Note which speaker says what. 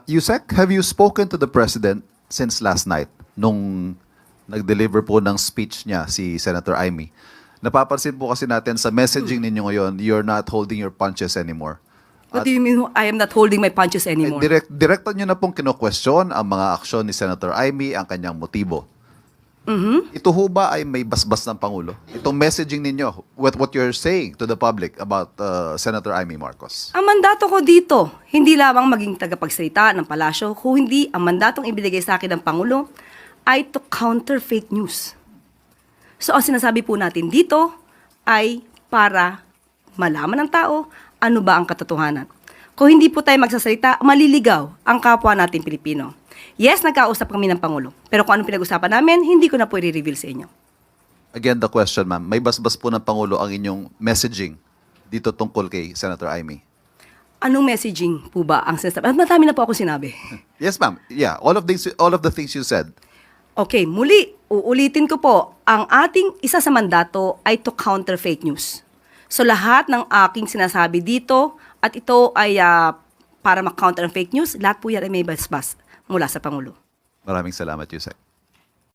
Speaker 1: Yusek, have you spoken to the President since last night nung nag-deliver po ng speech niya si Senator Amy? Napapansin po kasi natin sa messaging ninyo ngayon, you're not holding your punches anymore.
Speaker 2: What do you mean I am not holding my punches anymore?
Speaker 1: Direkta nyo na pong kino-question ang mga aksyon ni Senator Amy, ang kanyang motibo. Ito ho ba ay may basbas ng Pangulo? Itong messaging ninyo, what you're saying to the public about Senator Amy Marcos?
Speaker 2: Ang mandato ko dito, hindi lamang maging tagapagsalita ng palasyo, kung hindi ang mandatong ibinigay sa akin ng Pangulo ay to counter fake news. So ang sinasabi po natin dito ay para malaman ng tao ano ba ang katotohanan. Kung hindi po tayo magsasalita, maliligaw ang kapwa natin Pilipino. Yes, nagkausap kami ng Pangulo. Pero kung anong pinag-usapan namin, hindi ko na po i-reveal sa inyo.
Speaker 1: Again, the question, ma'am. May basbas po ng Pangulo ang inyong messaging dito tungkol kay Senator Amy?
Speaker 2: Anong messaging po ba ang sinasabi? Madami na po ako sinabi.
Speaker 1: Yes, ma'am. Yeah, all of the things you said.
Speaker 2: Okay, muli, uulitin ko po, ang ating isa sa mandato ay to counter fake news. So lahat ng aking sinasabi dito, at ito ay para ma-counter ang fake news, lahat po yan ay may basbas mula sa Pangulo.
Speaker 1: Maraming salamat, Yusek.